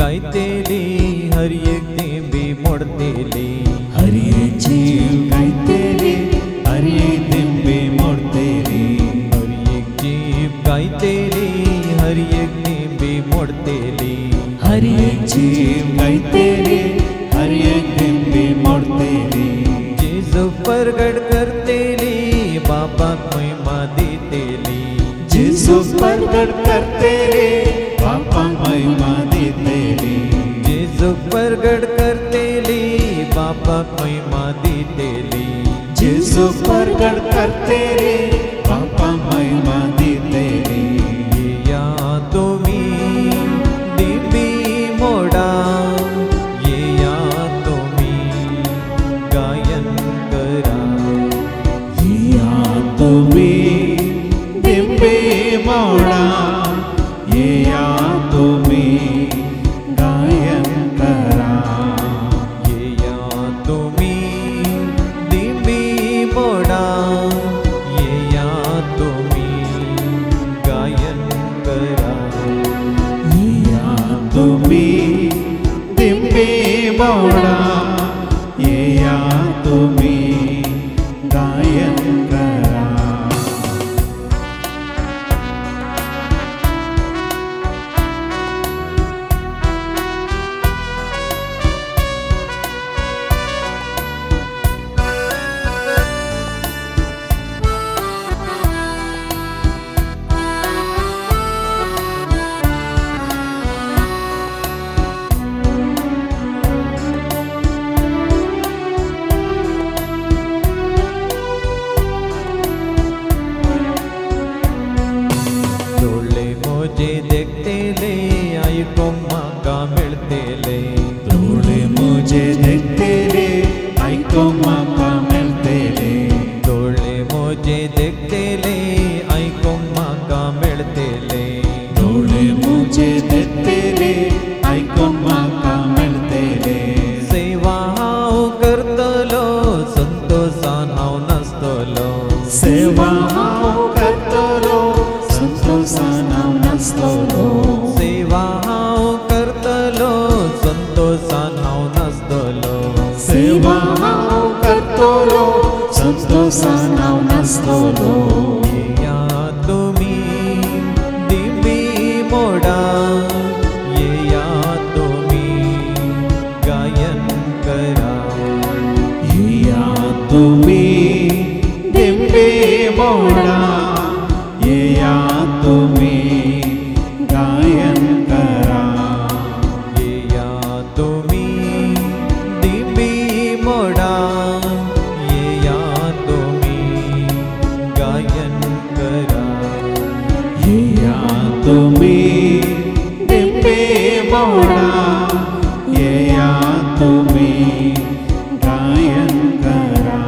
गायतेली हर एक दिंबी मोडतेली हर एक जीव गायतेली हर एक दिंबी मोडतेली हर एक जीव गायतेली हर एक दिंबी मोडतेली हर एक जीव गायतेली हर एक दिंबी मोडतेली जेजू प्रगट करतेली बापाक महिमा दितेली जेजू प्रगट करतेली बापाक महिमा दितेली जेजू प्रगट करतेली बापाक महिमा दितेली जेजू प्रगट करतेली बापाक महिमा दितेली येया तुम्ही दिंबी मोडा येया तुम्ही गायन करा या तुम्ही दिंबी मोडा या तुम्ही गायन करा येया तुम्ही दिंबी मोडा येया तुम्ही गायन करा या तुम्ही दिंबी मोडा या तुम्ही गायन करा डोळे मोजे देखतेले ऐको माका मिळतेले डोळे मुझे देखतेले ऐको माका मिळतेले डोळे मोजे देखतेले ऐको माका मिळतेले डोळे मुझे देखतेले ऐको माका मिळतेले सेवा हांव करतलो संतोषान हांव नाचतलो सेवा हांव करतलो संतोषान हांव नाचतलो सेवा हांव करतलो संतोषान हांव नाचतलो सेवा हांव करतलो संतोषान हांव नाचतलो येया तुम्ही दिंबी मोडा येया तुम्ही गायन करा या तुम्ही दिंबी मोडा या तुम्ही गायन करा येया तुम्ही दिंबी मोडा येया तुम्ही गायन करा या तुम्ही दिंबी मोडा या तुम्ही गायन करा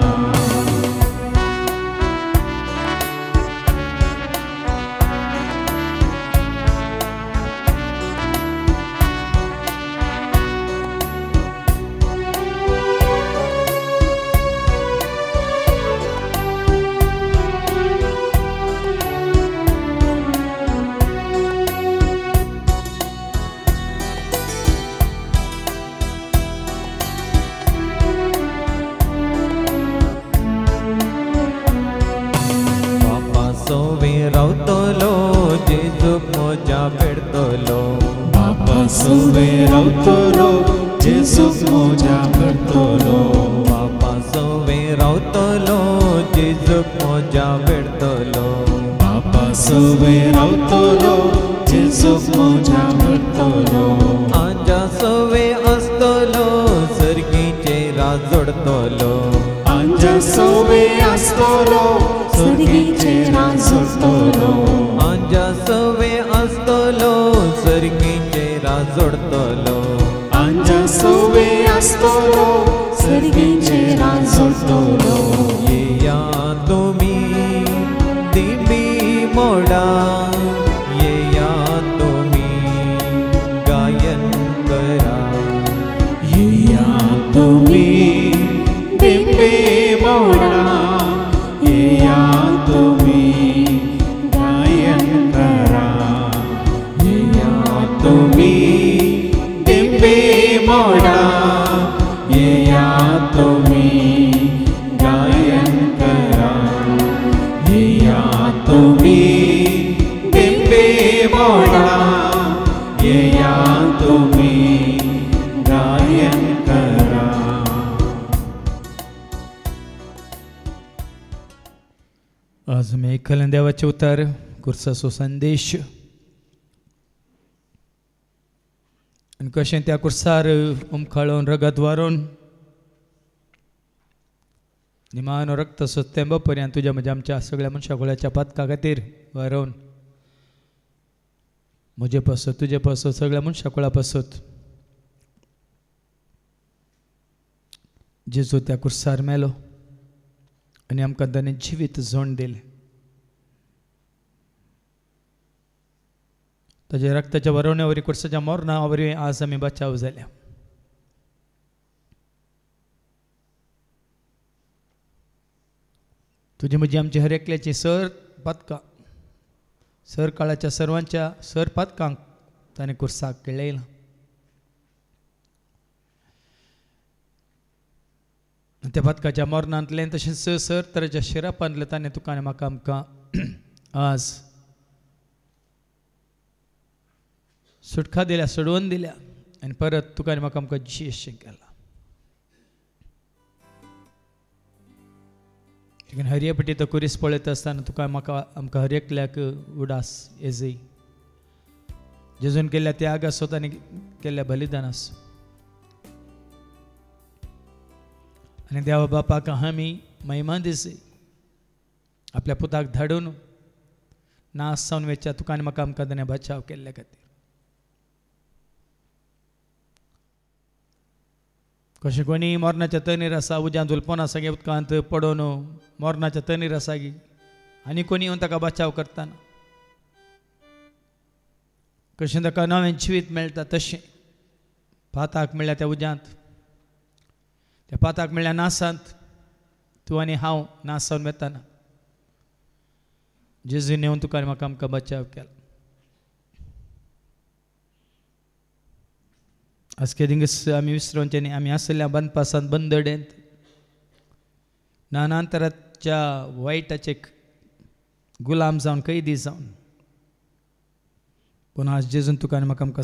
बापा सोवे रावतलो जेजूक मोजा पेडतलो बापा सोवे रावतलो जेजूक मोजा करतलो बापा सोवे रावतलो जेजूक मोजा पेडतलो बापा सोवे रावतलो जेजूक मोजा करतलो आजा सोवे असतलो सर्गीचे राजोडतलो आंजा सोवे आसतलो सर्गीचे राजतलो आजा सोवे असतलो सर्गीचे राजोडतलो आंजा सोवे आसतलो सर्गीचे राजतलो येया तुम्ही दिंबी मोडा येया तुम्ही गायन करा या तुम्ही दिंबी मोडा या तुम्ही गायन करा या तुम्ही मोडा येया तुम्ही गायन करा येया तुम्ही बिंबे मोडा येया तुम्ही गायन करा. आज मी ऐकलं देवाचे उतार कुर्साचो संदेश आणि कशें त्या कुर्सार उमखळून रगत वारून निमानो रक्त सत्तेंब पर्यंत तुझ्या म्हणजे आमच्या सगळ्या मनशाकुळाच्या पदका खातीर वारोवन म्हजे पासत तुजे पासत सगळ्या मनशाकुळा पासत जेजू त्या कुर्सार मेलो आनी आमकां ताणें जिवीत झोंड दिलें. ताच्या रक्ताच्या वरवण्या वरी कुर्साच्या मोरणा वरी आज आमी बचाव जाल्या. तुजी म्हजी आमची हर एकल्याची सर पदकां सर काळाच्या सर्वांच्या सर पदकांक ताणें कुर्साक केळयलां. त्या पदकाच्या मोरणांतल्यान तशेंच सर तरेच्या शिरापांतले ताणें तुका आनी म्हाका आमकां आज सुटका दिल्या सोडवून दिल्या आनी परत तुका आनी म्हाका आमकां जियेशें केलां. लेकीन हरयेपटी तो कुरीस पळयता आसतना तुका म्हाका आमकां हर एकल्याक उडास येजय. जेजून केल्ल्या त्याग आसो ताणें केल्ल्या बलिदान आसो आनी देवा बापाक आमी महिमा दिसय आपल्या पुताक धाडून नास जावन वेच्या तुका आनी म्हाका आमकां ताणें बचाव केल्ल्या खातीर. कशें कोणी मोरणाच्या तनीर आसा उज्यांत उलपन आसा गे उदकांत पडोवन मोरणाच्या तनीर आसा गे आनी कोणी येवन ताका बचाव करतना कशें ताका नवें जिवीत मेळटा तशें पाताक म्हणल्यार त्या उज्यांत त्या पाताक म्हणल्यार नासांत तूं आनी हांव नास जावन वेताना जेजून येवन तुका आनी म्हाका आमकां बचाव केला. आज के दिंगस आमी विसरोवचे न्ही आमी आसल्या बंदपासांत बंदडेंत नानांतराच्या वायटाचे गुलाम जावन कैदी जावन पूण आज जेजून तुका आनी म्हाका आमकां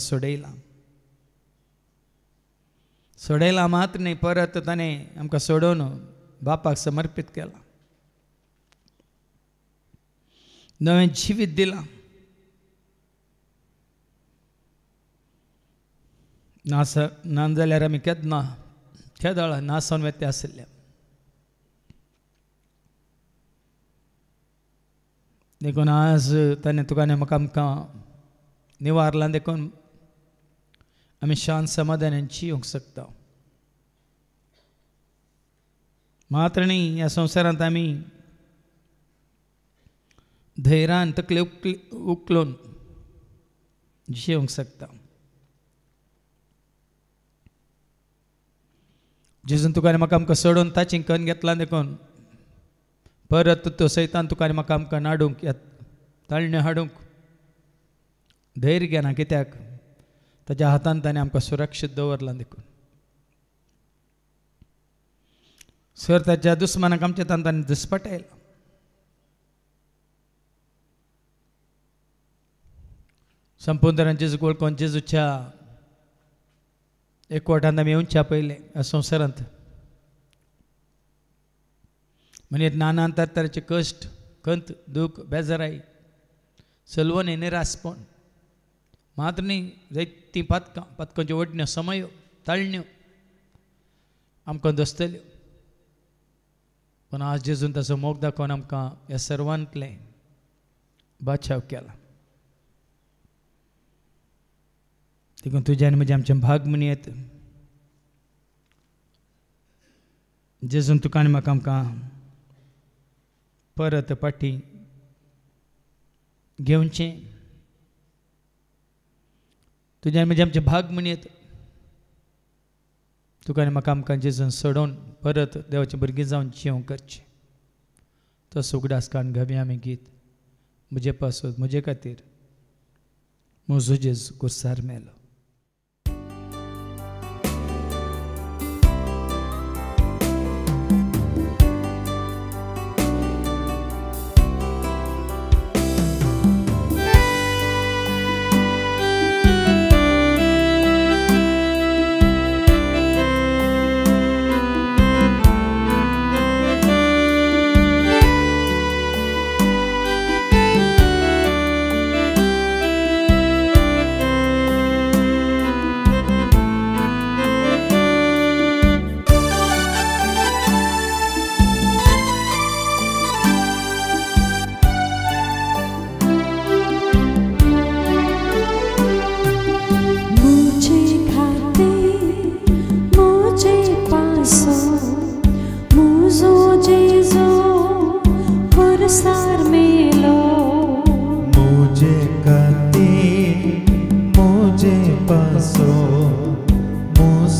सोडयलां मात्र न्ही परत ताणें आमकां सोडोवन बापाक समर्पीत केलां. नवें जिवीत दिलां. ना जाल्यार आमी केन्ना केदळ नासोन वेते आसले. देखून आज ताणें तुका आनी म्हाका आमकां निवारलां देखून आमी शांत समाधानान जियोंक शकता. मात्र न्ही ह्या संवसारांत आमी धैर्यान तकले उखलून जियोंक शकता. जेजून तुका आनी म्हाका आमकां सोडून ताची कन्न घेतलां देखून परत तो सैतान तुका आनी म्हाका आमकां नाडूंक ताळण्यो हाडूंक धैर्य घेना कित्याक ताच्या हातान ताणें आमकां सुरक्षीत दवरलां देखून. सर ताच्या दुस्मानाक आमच्या ताणें दिसपटायलां. संपूर्ण जेजू वळखून जेजूच्या एकवटांत आमी येवच्या पयले ह्या संवसारांत म्हणजे नाना तरेचे कश्ट खंत दूख बेजाराय सलवणी निरासपण मात्र न्ही जायतीं पदकांच्यो ओडण्यो समयो ताळण्यो आमकां दसतल्यो पूण आज जेजून ताचो मोग दाखोवन आमकां ह्या सर्वांतले बचाव केला. देखून तुज्या आनी म्हजें आमचें भाग म्हणयत जेजून तुका आनी म्हाका आमकां परत फाटी घेवचें. तुज्या आनी म्हजें आमचें भाग म्हणयत तुका आनी म्हाका आमकां जेजून सोडून परत देवाचें भुरगीं जावन जियोंक करचें. तो सुगडास काण घाबी आमी गीत म्हजे पासत म्हजे खातीर म्हजो जेजू कुर्सार मेलो.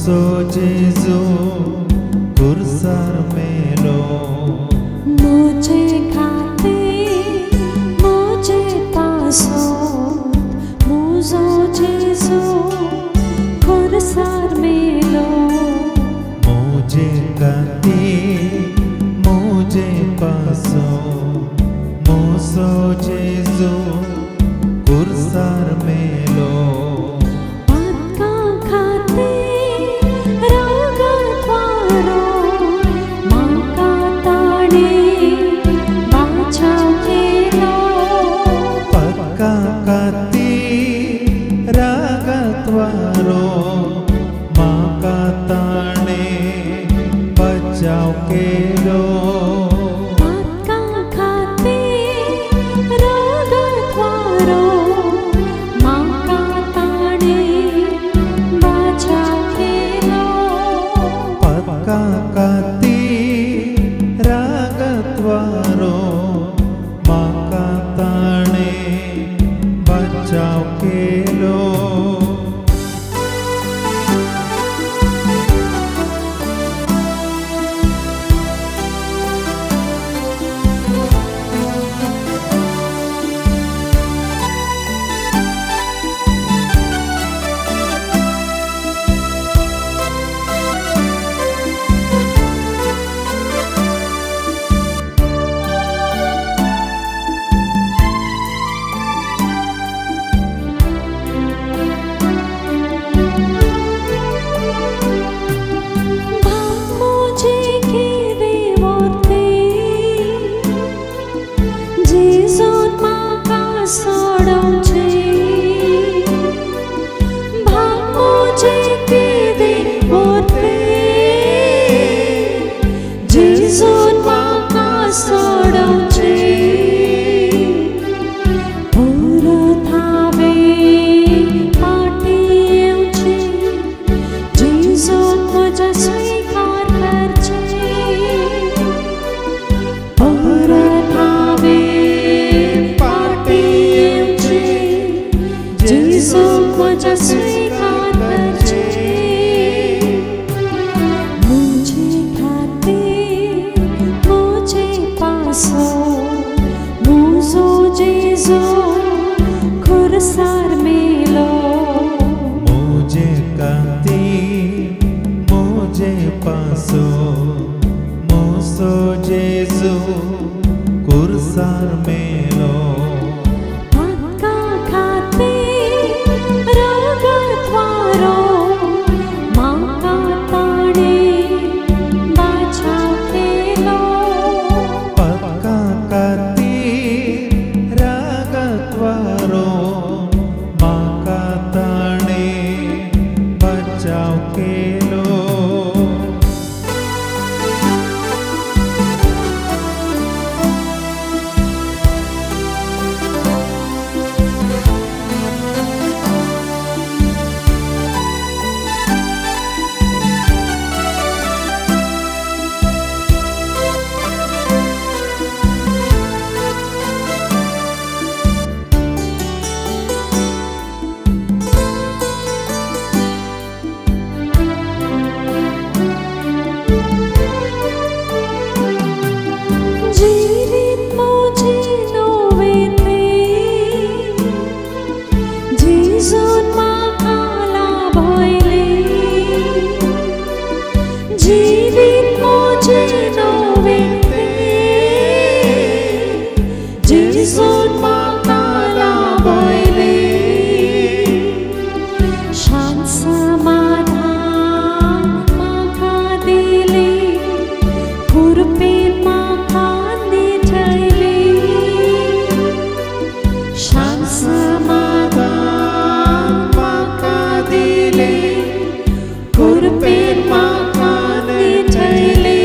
मोसो जेजू कुर्सार मेलो मुझे खाते मुझे पासो मुझो जेजू कुर्सार मेलो मुझे खाते मुझे पासो मोसो जेजू कुर्सार मेलो पक्का खाते रागत्वारो माका ताणे बाचाव केलो पक्का काती रागत्वारो माका ताणे बचाव केलो पक्का खाते रागत्वारो माका ताणे बाचाव केलो पक्का काती रागत्वारो माका ताणे बचाव केलो मुझे केवे वरते जेजून माका सोडोवचे मुझे केवे वरते जेजून माका सोडोवचे परत हांवें फाटीं येवचें जेजून म्हज्या स्वीकार करचें परत हांवें फाटीं येवचें जेजून म्हज्या स्वीकार करचें मुझे खातीर मुझे पासो मुजो जेजू खुरसार मेलो मुझे काती मुझे पासो मोसो जेजू कुर्सार मेलो पक्का खाते रागत्वारो माका ताणे बाचाव केलो पक्का काती रागत्वारो माका ताणे बचाव केलो जीवित मुझे नोवेते जेजून माका लाभयले जीवित मुझे नोवेते जेजून माका लाभयले शांत समाधान माका दिले कुरपेन माका निठयले शांत समाधान माका दिले कुरपेन माका निठयले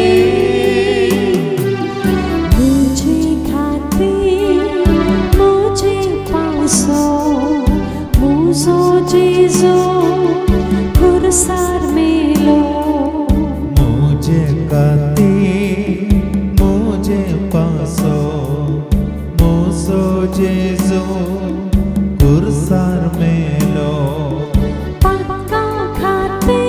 मुझे खातीर मुझे पासो मुजो जेजू खुरसार मेलो मुझे काती मुझे पासो मोसो जेजू कुर्सार मेलो पक्का खाते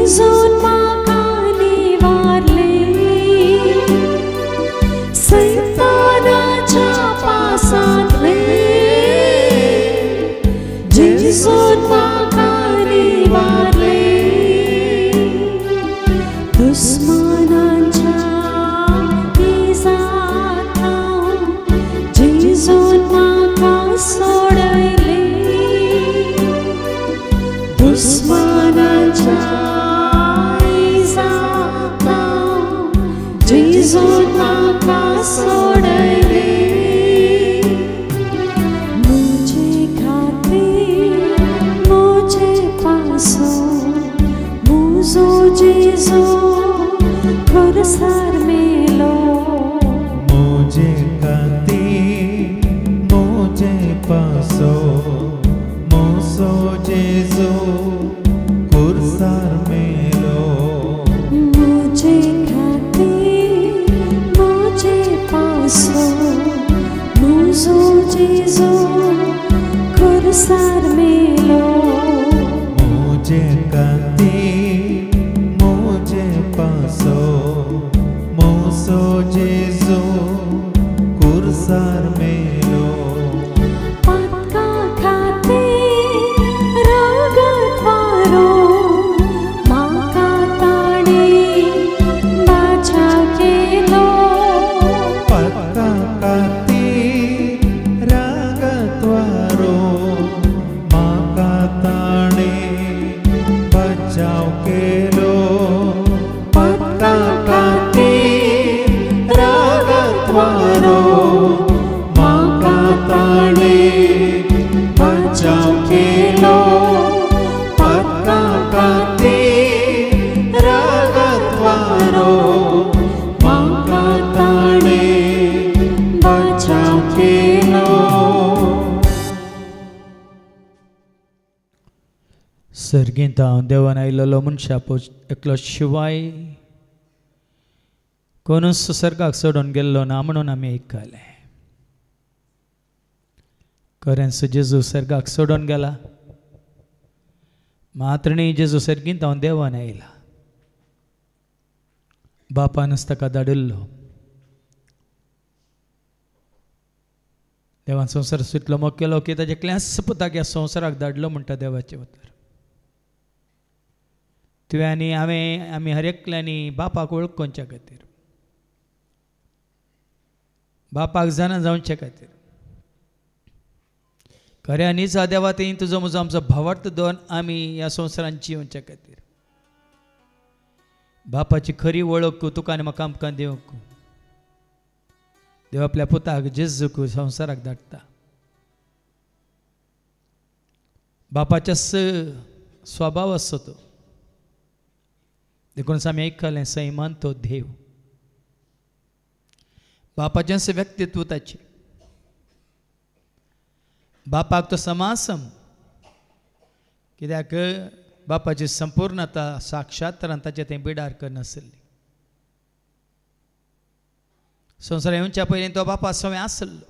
जेजून म्हाका निवारले सैतानाच्या पासांतले जेजून म्हाका निवारले दुस्मानांच्या इजांत हांव जेजून म्हाका सोडयले दुस्मानांच्या इजांत हांव जेजून म्हाका सोडयले मुझे खातीर मुझे पासो मुजो जेजू खुरसार मेलो मुझे खातीर मुझे पासो मोसो जेजू कुर्सार मेलो मुझे खातीर मुझे पासो मुजो जेजू खुरसार मेलो मुझे खातीर मुझे पासो मोसो जेजू कुर्सार मेलो पक्का खातीर रगतवारो म्हाका ताणे बाचाव केलो पक्का खातीर रागतवारो म्हाका ताणे बचाव केलो पक्का खातीर रागतवारो म्हाका ताणे बचाव केलो पक्का खातीर रागतवारो म्हाका ताणे बचाव केलो सर्गेंत हांव देवान आयिल्लो मनशा एकलो शिवाय कोणूच सुसर्गाक सोडून गेल्लो ना म्हणून आमी आयकले खरेंच जेजू सर्गाक सोडून गेला मात्र न्ही जेजू सर्गेंत हांव देवान आयला बापानच ताका धाडिल्लो देवान संवसार सुटलो मोग केलो की ताजे क्लास पुताक ह्या संवसाराक धाडलो म्हणटा देवाचें उतर तुवें आनी हांवें आमी हर एकल्यांनी बापाक वळखुच्या खातीर बापाक जाणा जावचे खातीर खऱ्यांनीच देवा थंय तुजो म्हजो आमचो भावार्थ दवन आमी ह्या संवसारांत जिवच्या खातीर बापाची खरी वळख तुका आनी म्हाका आमकां दिवंक देव आपल्या पुताक जेजूक संवसाराक धाडटा बापाच्या स्वभाव आसो तो देखून आमी आयकलें सैमान तो देव बापाचें व्यक्तित्व ताचें बापाक तो समासम कित्याक बापाची संपूर्णता साक्षात्तरान ताचें थंय बिडार करनासली संवसार येवच्या पयलीं तो बापा सवें आसलो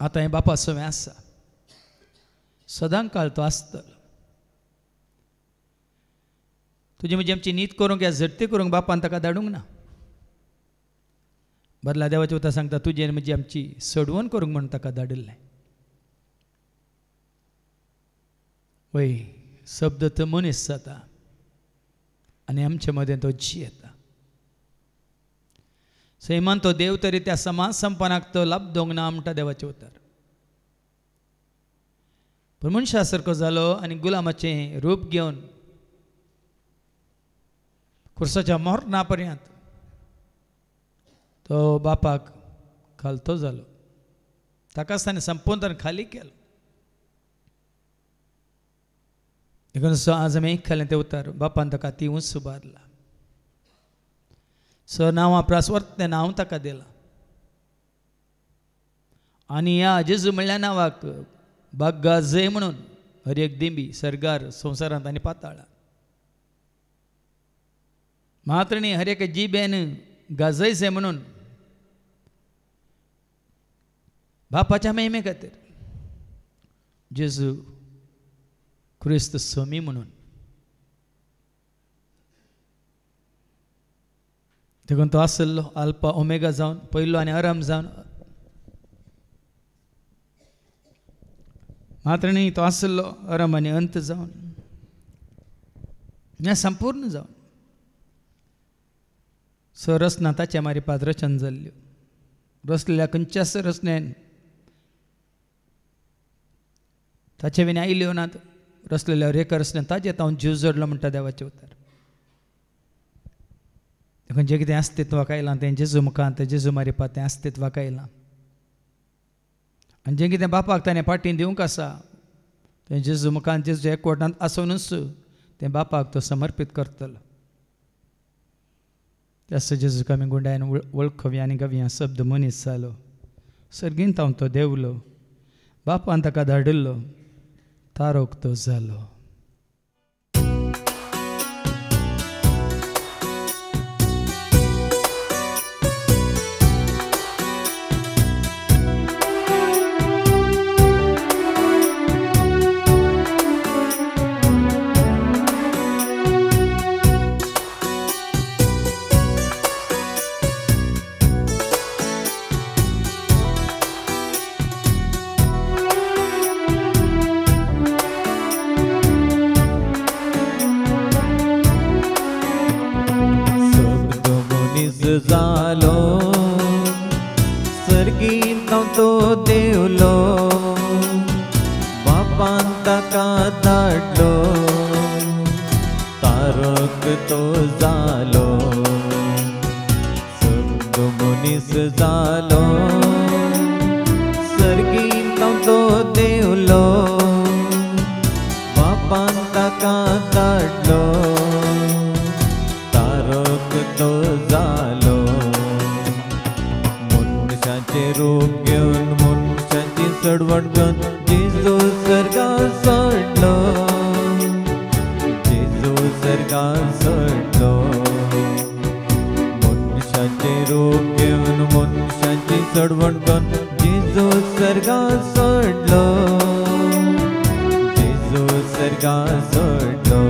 आतां हें बापा सवें आसा सदां काळ तो आसतलो तुजी म्हजी आमची नीत करूंक या झडती करूंक बापान ताका धाडूंक ना बदला देवाचें उतर सांगता तुजी आनी म्हजी आमची सोडवण करूंक म्हूण ताका धाडिल्लें वय शब्द तो मनीस जाता आनी आमचे मदें तो जी येता सैमान तो देव तरी त्या समाज संपन्नाक तो लाभ दोंग ना म्हणटा देवाचें उतर पूण मनशा सारको जालो आनी गुलामाचें रूप घेवन खुर्साच्या मरना पर्यंत तो बापाक खालतो जालो ताकाच ताणें संपूर्ण खाली केलो देखून आज आमी आयकलें तें उतर बापान ताका ती उंच उबारला नांवां प्रास्वर्त नांव ताका दिलां आनी ह्या जेजू म्हणल्या नांवाक बाग्गा जय म्हणून हर एक दिंबी सरगार संवसारांत आनी पाताळांत मात्र न्ही हर एक जिबेन गाजयसे म्हणून बापाच्या महिमे खातीर जेजू क्रिस्त स्वामी म्हणून देखून तो आसलो अल्फा ओमेगा जावन पयलो आनी अरम जावन मात्र न्ही तो आसलो अरम आनी अंत जावन हें संपूर्ण जावन स रचना ताचे मारिपात रचन जाल्ल्यो रचलेल्या खंयच्याच रचनेन ताचे विने आयल्यो नात रचलेल्या रेख रचनेन ताजे तावन जीव जोडलो म्हणटा देवाचे उतर देखून जें कितें अस्तित्वाक आयलां तें जेजू मुखांत जेजू मारिपात तें अस्तित्वाक आयलां आनी जें कितें बापाक ताणें पाटीन दिवंक आसा तें जेजू मुखांत जेजू एकवटांत आसोनूच तें बापाक तो समर्पीत करतलो त्यास जेजूक आमी गुंडायन वळखुया आनी गावया शब्द मनीस जालो सर्गींत हांव तो देवलो बापान ताका धाडिल्लो तारोक तो जालो जालो सर्गींत हांव तो देवलो बापान ताका धाडलो तारक तो जालो शब्द मनीस जालो सर्गींत हांव तो देवलो बापान ताका धाडलो तारक तो जालो मनशाचे रूप घेवन मनशाची चडवड घेवन जेजू सर्गाक चडलो जेजू सर्गाक चडलो मनशाचे रूप घेवन मनशाची चडवड घेवन जेजू सर्गाक चडलो जेजू सर्गाक चडलो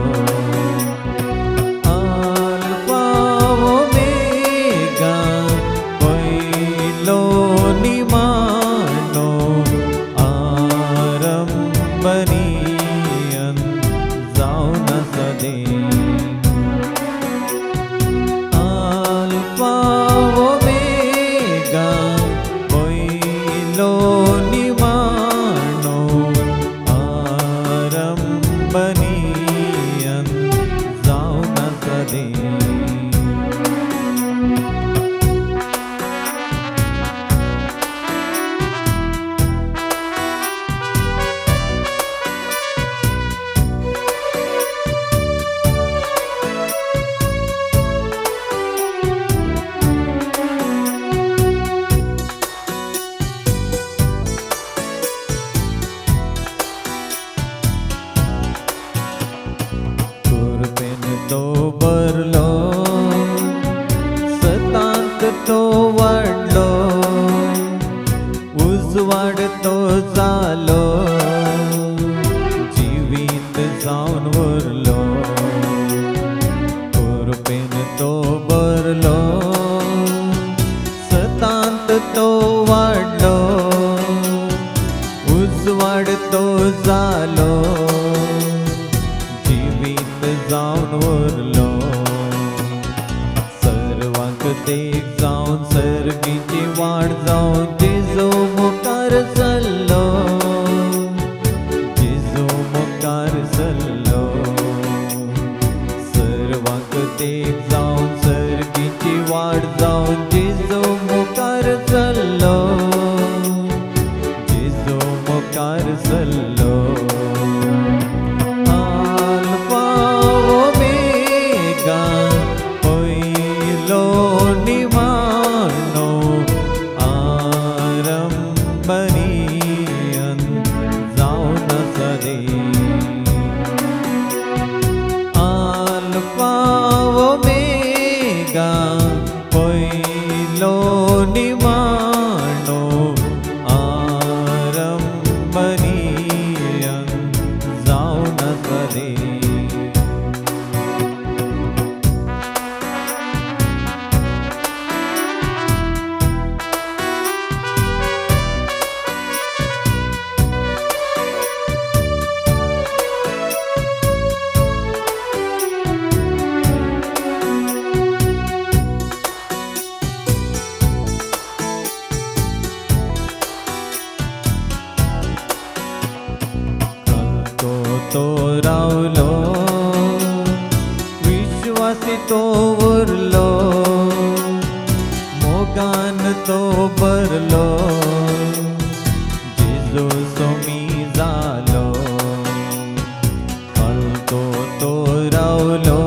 तो उरलो मोगान तो बरलो जिजो सोमी जालो कळतो तो रावलो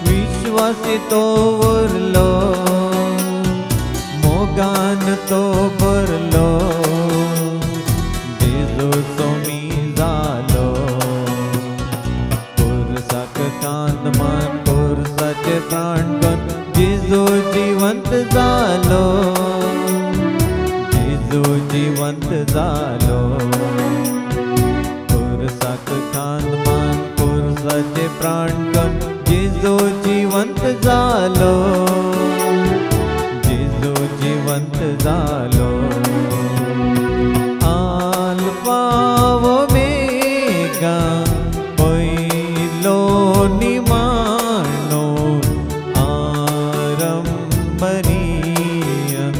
विश्वासी तो उरलो मोगान तो बरलो जिजो सोमी जालो पुरसाक कांद मान पुरसाचे प्राण कन जिजो जिवंत जालो जिजो जिवंत जालो पुरसाक कांद मान पुरसाचे प्राण कन जिजो जिवंत जालो जिजो जिवंत जालो आल्फा ओमेगा पयलो निमाणो आरंभनीयन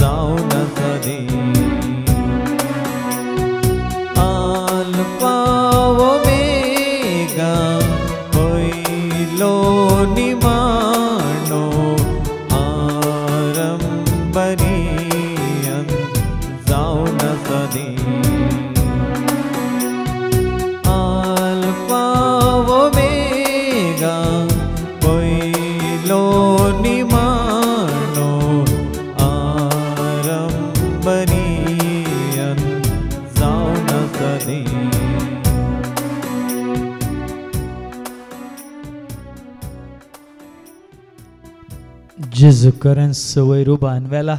जावन सदी आल्फा ओमेगा पयलो निमाणो आरंभनीयन जावन सदी अल्फा ओमेगा पयलो निमाणो आरंभनीयन जावन सदी जेजू करन्स वयर उबा आनवेला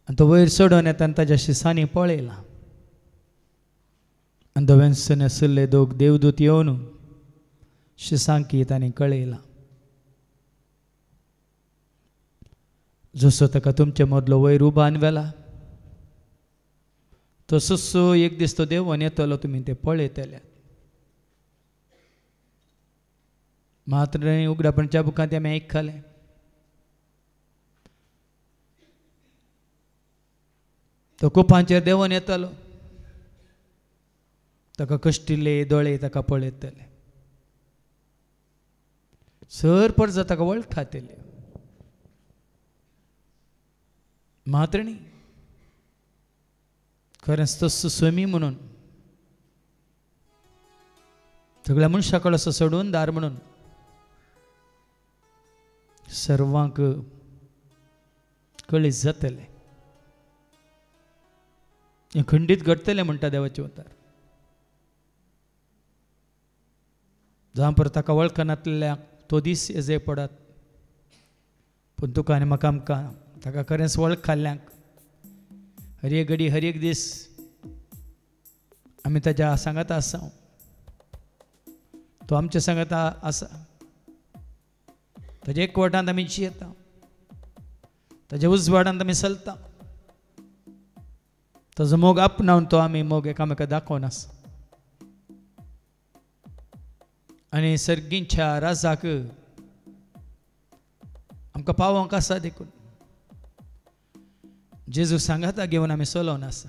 आनी तो वयर सोडून येताना ताच्या शिसांनी पळयला आनी दोवेंसन आशिल्ले दोग देवदूत येवन शिसांकी तांणी कळयला जसो ताका तुमचे मदलो वयर उबा आनवेला तसोच एक दीस तो देवून येतलो तुमी ते पळयतले मात्र उगडापणच्या बुकांत आमी आयकले तो कुपांचेर देवून येतलो ताका कश्टिल्ले दोळे ताका पळयतले सर परत ताका वळखातले मात्र न्ही खरेंच तसो स्वमी म्हणून सगळ्या मनशां असो सोडून दार म्हणून सर्वांक कळीत जातले हें खंडीत घडतलें म्हणटा देवाचे उतार जावं परत ताका वळखनातल्या तो दीस येजे पडत पूण तुका आनी म्हाका आमकां ताका खरेंच वळखाल्ल्यांक हर एक घडी हर एक दीस आमी ताच्या सांगात आसा तो आमच्या सांगात आसा ताच्या एकवटांत आमी जियेता ताच्या उजवाडांत आमी चलता ताजो मोग आपणावन तो आमी मोग एकामेका दाखोवन आसा आनी सर्गींच्या राजाक आमकां पावोंक आसा देखून जेजू सांगाता घेवन आमी चलोवन आसा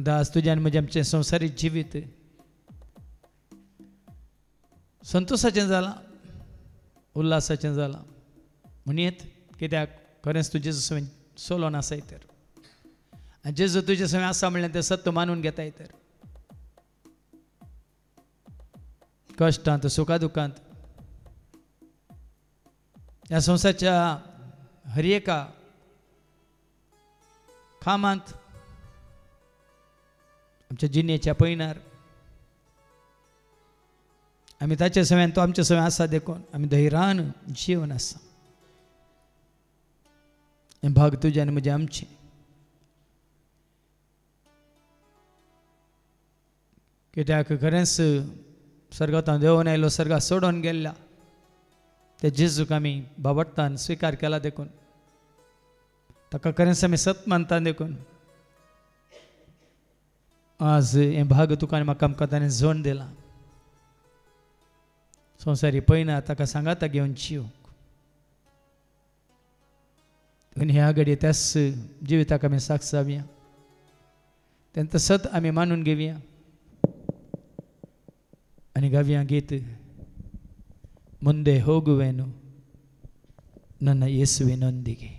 दास तुज्यान म्हजें आमचें संवसारीक जिवीत संतोशाचें जालां उल्हासाचें जालां म्हणयत कित्याक खरेंच तूं जेजू सवय चलोवन आसाय तर आनी जेजू तुजे सवय आसा म्हणल्यार तें सत्य मानून घेताय तर कश्टांत सुखा दुखांत ह्या संवसाराच्या हर एका कामांत आमच्या जिणेच्या पैनार आमी ताचे सवयान तो आमचे सवय आसा देखून आमी धैर्यान जीवन आसा हें भाग तुजें आनी म्हजें आमचें कित्याक खरेंच सर्गांतां देंवन आयलो सर्गा सोडून गेल्ल्या त्या जेजूक आमी बाबडटान स्विकार केला देखून ताका खरेंच आमी सत मानता देखून आज हें भाग तुका आनी म्हाका आमकां ताणें जोड दिलां संवसारी पयना ताका सांगाता घेवन जिवंक आनी ह्या घडये त्याच जिविताक आमी साक्ष जावया तेंत सत आमी मानून घेवया ಗವ್ಯ ಗೀತೆ ಮುಂದೆ ಹೋಗುವೆನು ನನ್ನ ಯೇಸುವಿನೊಂದಿಗೆ.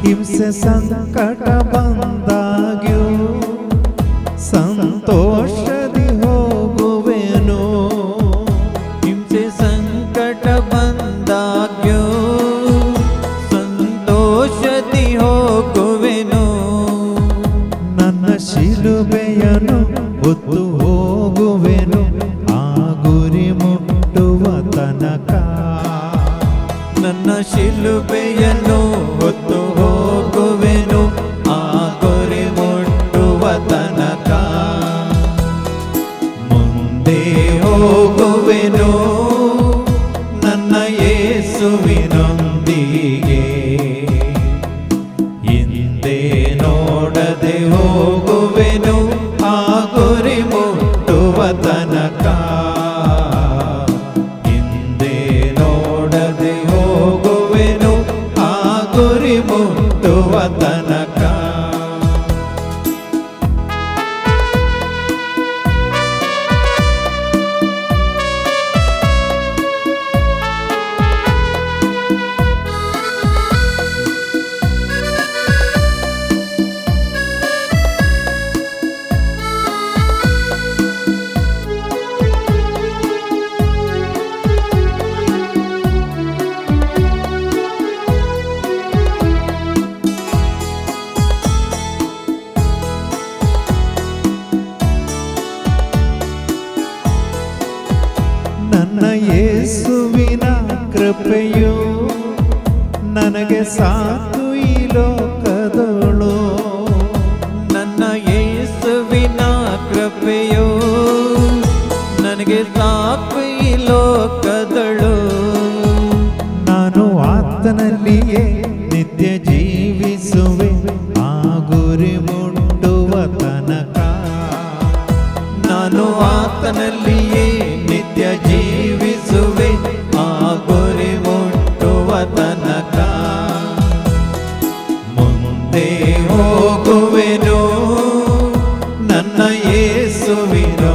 ಹಿಂಸೆ ಸಂಕಟ ಬಂದಾಗ್ಯೂ ಸಂತೋಷದಿ ಹೋಗುವೆನು. ಹಿಂಸೆ ಸಂಕಟ ಬಂದಾಗ್ಯೂ ಸಂತೋಷದಿ ಹೋಗುವೆನು. ನನ್ನ ಶಿಲುಬೆಯನ್ನು ಹೊತ್ತು ಹೋಗುವೆನು ಆ ಗುರಿ ಮುಟ್ಟುವ ತನಕ. ನನ್ನ ಶಿಲುಬೆಯನ್ನು ಹೊತ್ತು ಹೋಗುವೆನು ಆ ಗುರಿ ಮುಟ್ಟುವ ತನಕ. ಮುಂದೆ ಹೋಗುವೆನು ನನ್ನ ಯೇಸುವಿನೊಂದಿಗೆ. ಹಿಂದೆ ನೋಡದೆ ಹೋಗುವೆನು ಆ ಗುರಿ ಮುಟ್ಟುವ ತನಕ. ಹಿಂದೆ ನೋಡದೆ ಹೋಗುವೆನು ಆ ಗುರಿ ಮುಟ್ಟುವ ತನಕ. ನನ್ನ ಯೇಸುವಿನ ಕೃಪೆಯು ನನಗೆ ಸಾಕು ಈ ಲೋಕದಳು. ನನ್ನ ಯೇಸುವಿನ ಕೃಪೆಯು ನನಗೆ ಸಾಕು ಈ ಲೋಕದಳು. ನಾನು ಆತನಲ್ಲಿಯೇ ನಿತ್ಯ ಜೀವಿಸುವೆ ಆ ಗುರಿ ಮುಟ್ಟುವ ತನಕ. ನಾನು ಆತನಲ್ಲಿಯೇ ನಿತ್ಯ ಜೀವಿಸುವೆ ಆ ಗುರಿ ಮುಟ್ಟುವ ತನಕ. ಮುಂದೆ ಹೋಗುವೆನು ನನ್ನ ಯೇಸುವಿನೊಂದಿಗೆ.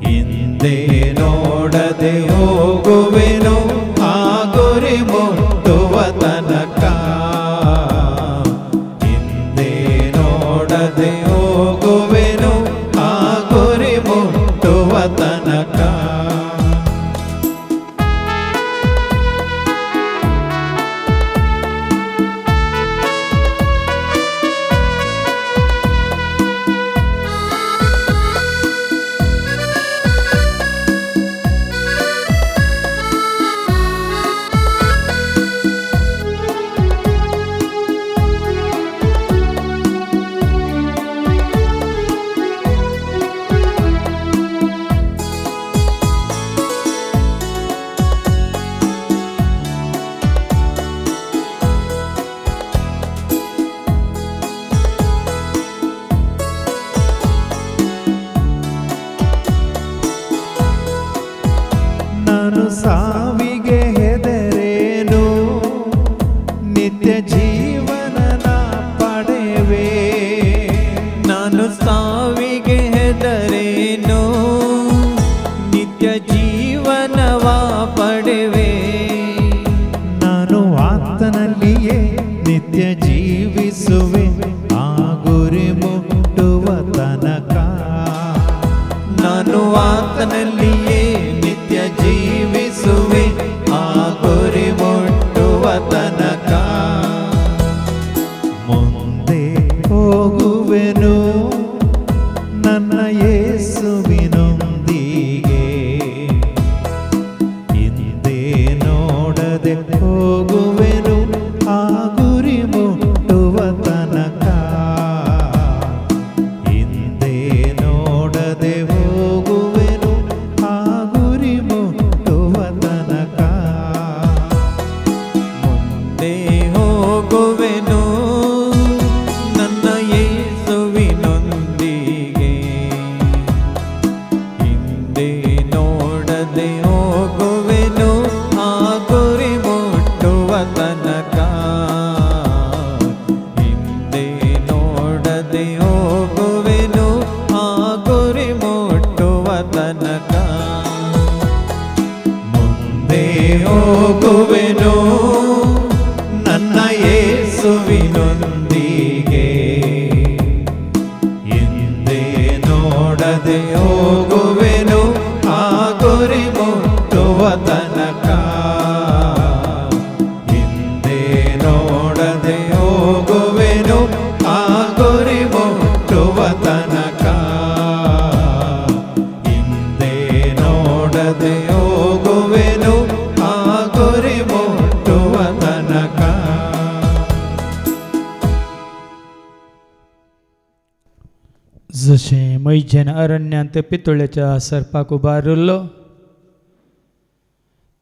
ಹಿಂದೆ ನೋಡದೆ ಹೋಗುವೆನು ಆ ಗುರಿ ಮುಟ್ಟುವ ತನಕ. ಹಿಂದೆ ನೋಡದೆ ಹೋಗುವೆನು ಆ ಗುರಿ ಮುಟ್ಟುವ ತನಕ. ಮುಂದೆ ಹೋಗುವೆನು ನನ್ನ ಯೇಸುವಿನೊಂದಿಗೆ ಹಿಂದೆ ನೋಡದೆ ಹೋಗುವೆನು ಆ ಗುರಿ ಮುಟ್ಟುವ ತನಕ ಹಿಂದೆ ನೋಡದೆ ಹೋಗುವೆನು ಆ ಗುರಿ ಮುಟ್ಟುವ ತನಕ ಮುಂದೆ ಹೋಗುವೆನು ನನ್ನ ಯೇಸುವಿನೊಂದಿಗೆ ಹಿಂದೆ ನೋಡದೆ ಹೋಗುವೆನು ಆ ಗುರಿ ಮುಟ್ಟುವ ತನಕ ಹಿಂದೆ ನೋಡದೆ ಹೋಗುವೆನು ಆ ಗುರಿ ಮುಟ್ಟುವ ತನಕ ಮುಂದೆ ಹೋಗುವೆನು ನನ್ನ ಯೇಸುವಿನೊಂದಿಗೆ ಹಿಂದೆ ನೋಡದೆ ಹೋಗುವೆನು ಆ ಗುರಿ ಮುಟ್ಟುವ ತನಕ ಹಿಂದೆ ನೋಡದೆ ಹೋಗುವೆನು ಆ ಗುರಿ ಮುಟ್ಟುವ ತನಕ ಹಿಂದೆ ನೋಡದೆ ಹೋಗುವೆನು ಆ ಗುರಿ ಮುಟ್ಟುವ ತನಕ जशें मैजेन अरण्यांत पितोळेच्या सर्पाक उबारिल्लो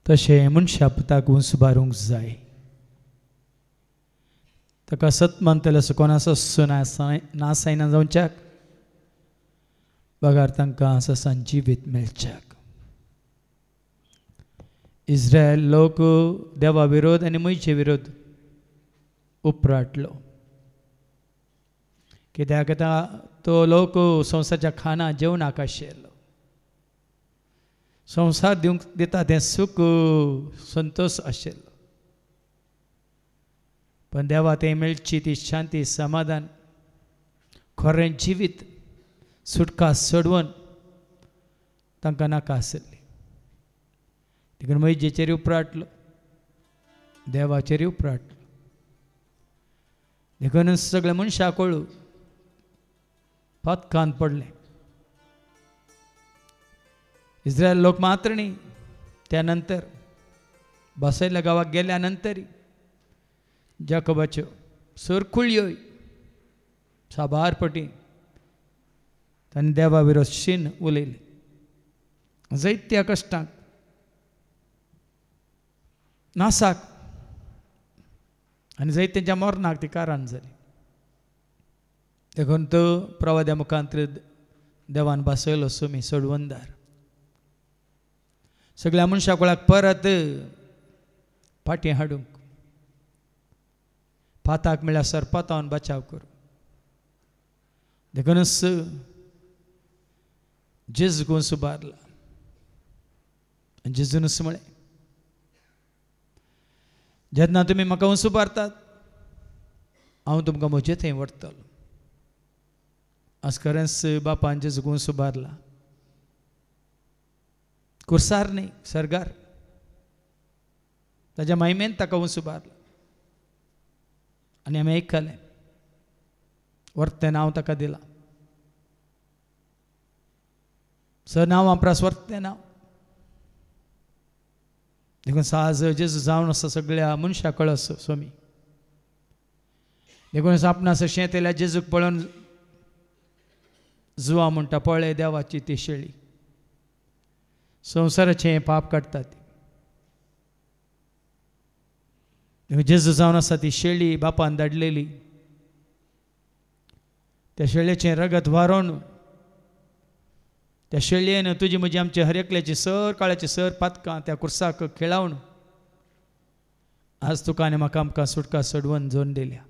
तशें मनशा पुताक उंचबारूंक जाय. ताका सतमंतले कोणाचो नासायना जावच्याक बगार तांकां ससान जिवीत मेळच्याक. इस्रायल लोक देवा विरोध आनी मैचे विरोध उपराटलो कित्याक तो लोक संवसाराच्या खाना जेवणाक आशिल्लो. संवसार दिवंक दिता तें सूख संतोष आशिल्लो पण देवा तें मेळची ती शांती समाधान खरें जिवीत सुटका सोडवून तांकां नाका आसली. देखून मैजेचेर उपराटलो देवाचेर उपराटलो. देखून सगळे मनशाक कळू पत्कान पडले. इस्रायल लोक मात्र न्ही त्यानंतर बसयल्या गांवाक गेल्या नंतर जाकोबाच्यो सरकुळ्यो साबारपटी तांणी देवा विरोध शीन उलयली. जायत्या कश्टांक नासाक आनी जायत्यांच्या मरणाक ती कारण जाली. देखून तो प्रवाद्या मुखांतर देवान बसयलो सुमी सोडवंदार. सगळ्या मनशां कोळाक परत फाटीं हाडूंक पाताक म्हळ्यार सरपातावन बचाव करूं. देखूनच जेजूक उबारला आनी जेजूनच म्हळें जेन्ना तुमी म्हाका उबारतात हांव तुमकां म्हजे थंय व्हरतलो. आज खरेंच बापान जेजूक उबारला कुर्सार न्ही सरगार ताच्या महिमेन ताका उबारला आनी आमी आयकलें वर्तें नांव ताका दिलां. नांव वापरास वर्तें नांव. देखून साज जेजू जावन आसा सगळ्या मनशां कळस स्वामी. देखून आपणास शेतेल्या जेजूक पळोवन जुवा म्हणटा पळय देवाची ती शेळी संवसाराचें पाप काडटा ती. जेजू जावन आसा ती शेळी बापान धाडलेली. त्या शेळयेचें रगत व्हारोवन त्या शेळयेन तुजी म्हजी आमची हर एकल्याची सर काळ्याची सर पातकां त्या कुर्साक खेळावन आज तुका आनी म्हाका आमकां सुटका सोडवून जोन दिल्या.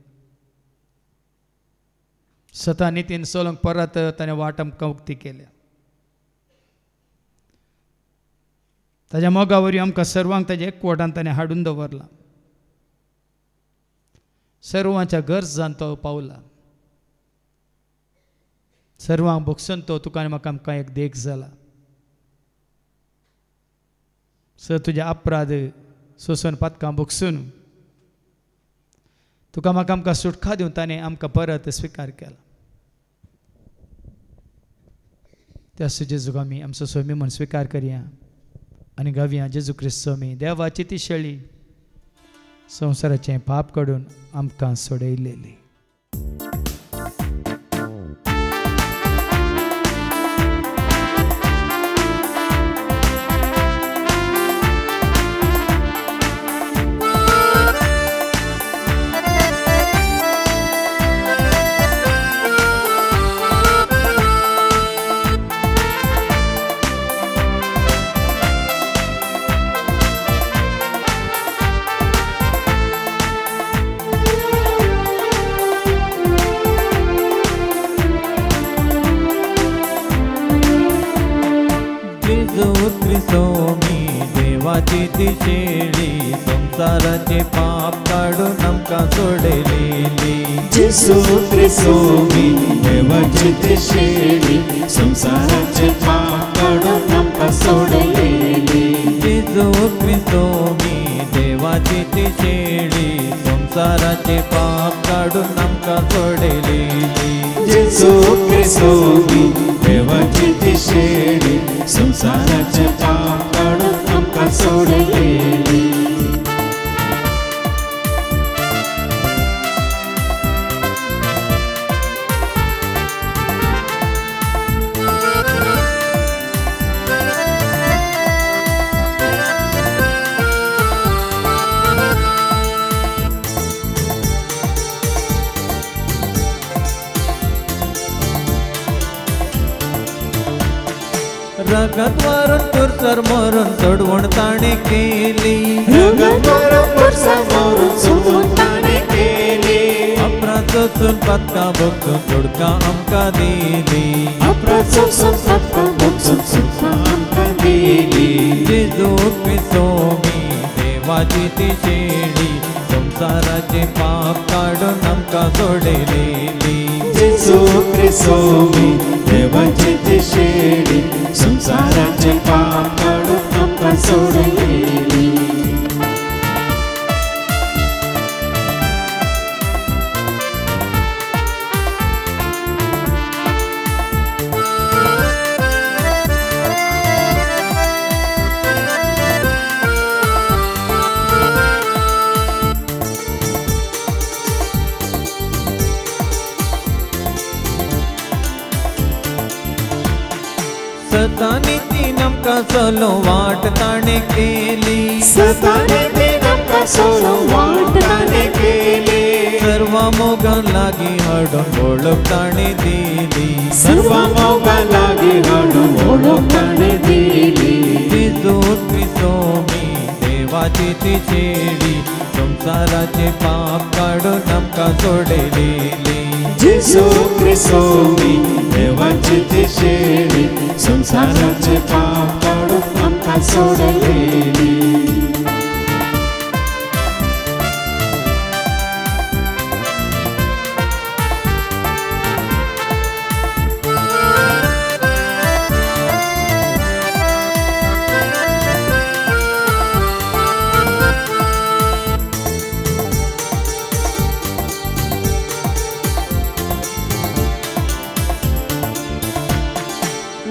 स्वता नितीन सोलोंक परत ताणें वाट आमकां उक्ती केल्या. ताज्या मोगा वरवीं आमकां सर्वांक ताज्या एकवटान ताणें हाडून दवरला. सर्वांच्या गरजान तो पावला. सर्वांक भोगसून तो तुका आनी म्हाका आमकां एक देख जाला. तुजे अपराध सोसून पातकां भोगसून तुका म्हाका आमकां सुटका दिवन ताणें आमकां परत स्विकार केला. त्या जेजूक आमी आमचो स्वामी म्हूण स्विकार करया आनी गावया जेजू क्रिस्त स्वामी देवाची ती शेळी संवसाराचें पाप काडून आमकां सोडयलेली. देवाची ती शेळी संसाराचे पाप काढून आमकां सोडलेली. जेजू ख्रिस्तोमी देवाची ती शेळी संसाराचे पाप काढून आमकां सोडलेली. जेजू ख्रिस्तोमी देवाची ती शेळी संसाराचे पाप काढून आमकां सोडलेली. जेजू ख्रिस्तोमी देवाची ती शेळी संसाराचे पाप काढून आमकां सोडलेली. रगत वारून कुरसर मरून चढवण ताणे केली. रगत वारून कुरसर मरून चढवण ताणे केली. अपराधसून पत्का भोगसून सुटका आमकां दिली. अपराधसून पत्का भोगसून सुटका आमकां दिली. जेजू ख्रिस्तोमी देवाची ती शेळी संसाराचे पाप काढून आमकां सोडलेली. जेजू ख्रिस्तोमी देवाची ती शेळी संसाराचे पाप काढून आमकां सोडलेली. सतानी तीन आमकां सोलो वाट ताणे केली. सतानी तीन आमकां सोलो वाट ताणे केली. सर्व मोगां लागीं हाडून वळख ताणे दिली. सर्व मोगां लागीं हाडून वळख ताणे दिली. जेजू ख्रिस्तोमी देवाची ती शेळी संसाराचे पाप काढून आमकां सोडलेली. जेजू ख्रिस्तोमी देवाची ती शेळी संसाराचे पाप काढून आमकां सोडलेली.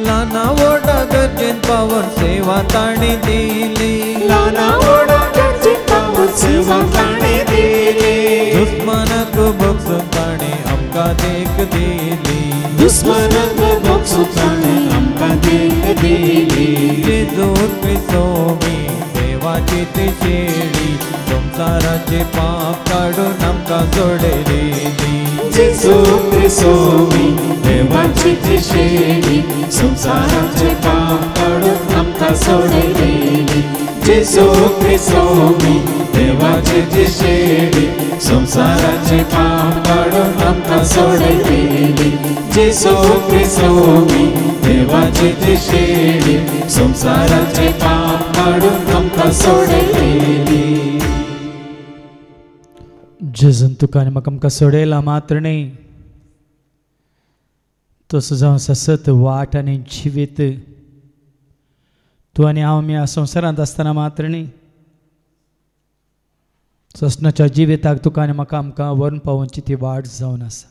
लाना वोडा गरजेन पावन सेवा ताणे दिली. लाना वोडा गरजेन पावन सेवा ताणे दिली. दुश्मनाक भोगसून ताणे आमकां देख दिली. दुश्मनाक भोगसून ताणे आमकां देख दिली. जेजू ख्रिस्तोमी देवाची ती शेळी संसाराचे पाप काढून आमकां सोडलेली. जेजू ख्रिस्तोमी देवाची ती शेळी संसाराचे पाप काढून आमकां सोडलेली. जेजू ख्रिस्तोमी देवाची ती शेळी संसाराचे पाप काढून आमकां सोडलेली. जेजू ख्रिस्तोमी देवाची ती शेळी संसाराचे पाप काढून आमकां सोडलेली. जेजून तुका आनी म्हाका आमकां सोडयला मात्र न्ही, तसो जावन ससत वाट आनी जिवीत तूं आनी हांव आमी ह्या संवसारांत आसतना मात्र न्ही, ससनाच्या जिविताक तुका आनी म्हाका आमकां व्हरून पावोवची ती वाट जावन आसा.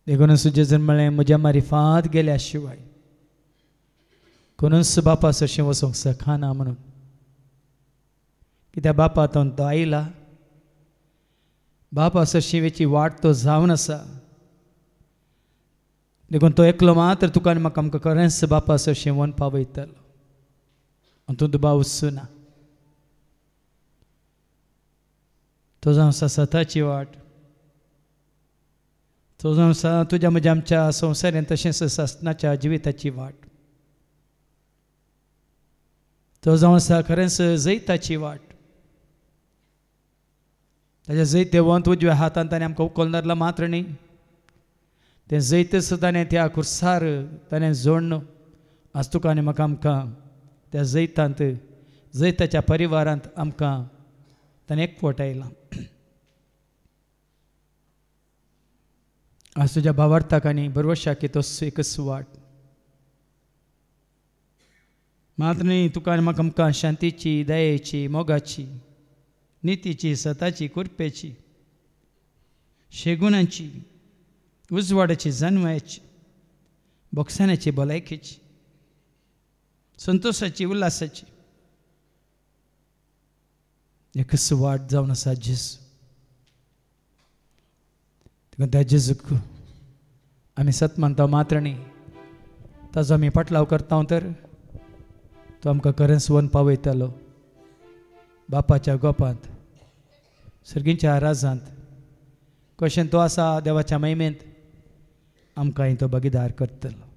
देखून सुजेजन म्हळें म्हज्या मारिफात गेल्या शिवाय कोणूच बापा सरशी वचूंक शकना म्हणून. कित्याक बापा तो आयला, बापा सरशी वेची वाट तो जावन आसा. देखून तो एकलो मात्र तुका आनी म्हाका आमकां खरेंच बापा सरशी व्हरून पावयतलो. आनी तूं दुबाव उसुना. तो जावन आसा सताची वाट. तो जावन आसा तुज्या म्हज्या आमच्या संवसारांत तशेंच ससनाच्या जिविताची वाट. तो जावन आसा खरेंच जैताची वाट. ताच्या जैत वंत उजव्या हातान ताणें आमकां उखलून धरला मात्र न्ही, तें जैत सुद्दां त्या खुर्सार ताणें जोडन आज तुका आनी म्हाका आमकां त्या जैतांत जैताच्या परिवारांत आमकां ताणें एकवट आयलां. आज तुज्या भावार्थाक आनी बरवशाक की तो एकच वाट. मात्र न्ही तुका आनी म्हाका आमकां शांतीची, दयेची, मोगाची, नितीची, सताची, कुरपेची, शेगुणाची, उजवाडाची, जन्माची, बोगसाण्याची, भलायकेची, संतोषाची, उल्हासाची एकच वाट जावन आसा जेजू. त्या जेजूक आमी सत मानता मात्र न्ही, ताजो आमी पाटलाव करता तर तो आमकां खरेंच व्हरून पावयतलो बापाच्या गोपांत, सर्गींच्या राजांत. कशें तो आसा देवाच्या महिमेंत आमकां तो भागीदार करतलो.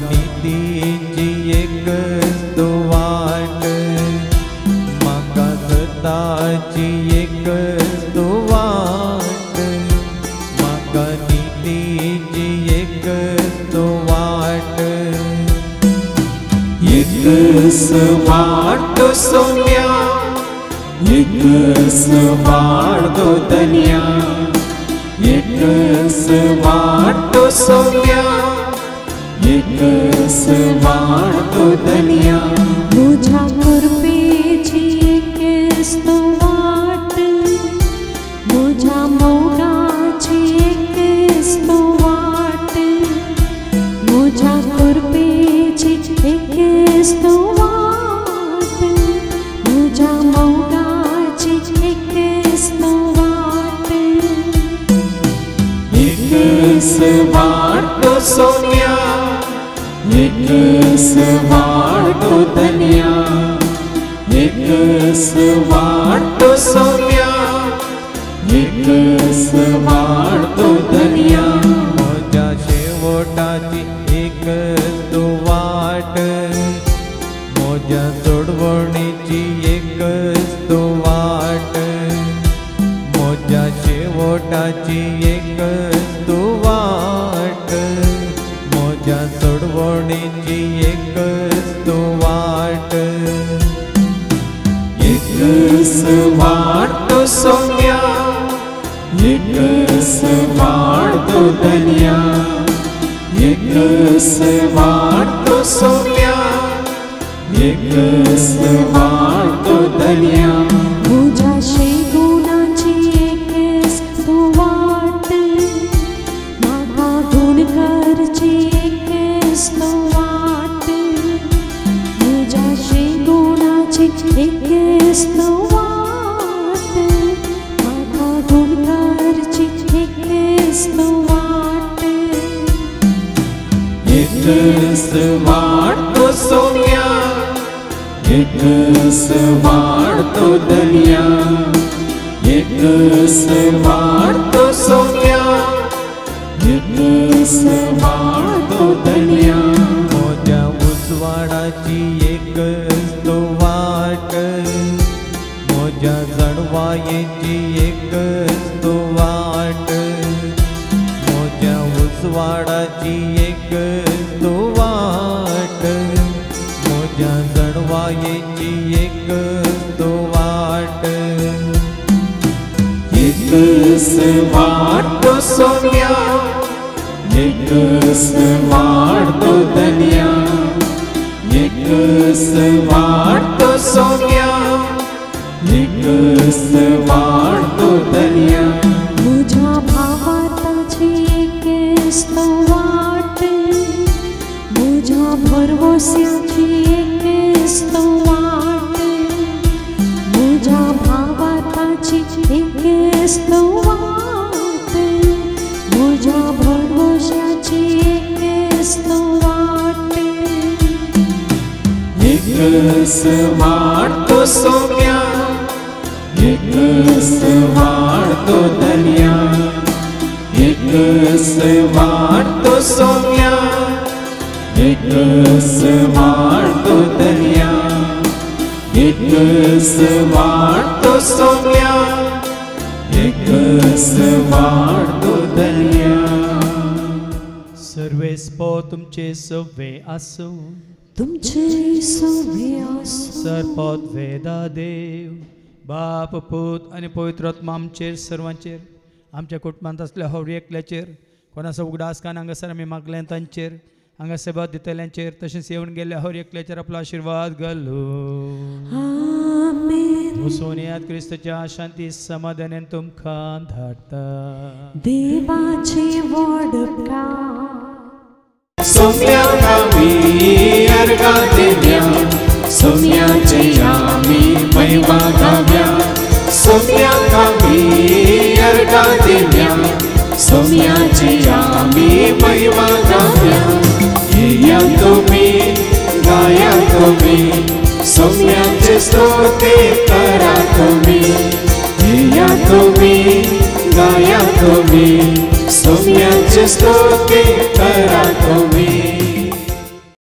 नितीची एक वाट, म्हाका एकच तो वाट म्हाका नितीची एकच तो वाट एकच वाट सोम्या एकच वाट धन्या एकच वाट सोम्या एकच वाट धन्या तुझ्या कृपेची एकच तो वाट तुझ्या मोगाची एकच तो वाट तुझ्या कृपेची एकच तो वाट तुझ्या मोगाची एकच तो वाट एकच वाट सोम्या एकच वाट धन्या एकच वाट सोम्या एकच वाट धन्या म्हज्या शेवटाची एकच तो वाट म्हज्या सोडवणेची एकच तो वाट म्हज्या शेवटाची एकच तो वाट म्हज्या सोडवणेची एकच तो वाट एकच वाट सोम्या एकच वाट धन्या एकच वाट सोम्या एकच वाट धन्या तुझ्या शेगुणाची एकच तो वाट म्हाका गुण करची एकच तो वाट तुझ्या शेगुणाची एकच तो वाट म्हाका गुण करची एकच तो वाट एकच वाट सोम्या एकच वाट धन्या एकच वाट सोम्या एकच वाट धन्या म्हज्या उजवाडाची एकच तो वाट म्हज्या जणवायेची एकच तो वाट म्हज्या उजवाडाची एकच तो वाट म्हज्या जणवायेची एकच तो वाट एकच वाट सोम्या एकच वाट धन्या एकच वाट सोम्या एकच वाट धन्या तुझ्या भावाताची एकच तो वाट तुझ्या भरवस्याची एकच तो वाट तुझ्या भावाताची एकच तो वाट तुझ्या भरवस्याची एकच तो वाट एकच वाट सोम्या एकच वाट धन्या एकच वाट सोम्या एकच वाट धन्या एकच वाट सोम्या एकच वाट धन्या सर्वेस्पो तुमचे सव्वे आसो तुमचे सगळे आसो सरपद वेदा देव बाप पूत आणि पवित्र आत्मा आमचेर सर्वांचेर आमच्या कुटुंबांत असल्या हवरी एकल्याचेर कोणाचो उगडास कान हांगासर आमी मागले तांचेर हांगा सेवा दितल्यांचेर तशेंच येवन गेल्ल्या हवरी एकल्याचेर आपलो आशिर्वाद घालो आमेन मुसोनियात क्रिस्ताच्या शांती समाधानान तुमकां धाडटा देवाचे वडका सोम्या आमी अर्घा देव्या सोम्याचे आमी महिमा गाव्या सोम्या आमी अर्घा देव्या सोम्याचे आमी महिमा गाव्या येया तुम्ही गाया तुम्ही सोम्याचे स्तोत्र करा तुम्ही येया तुम्ही गाया तुम्ही सोम्याचे स्तोत्र करा तुम्ही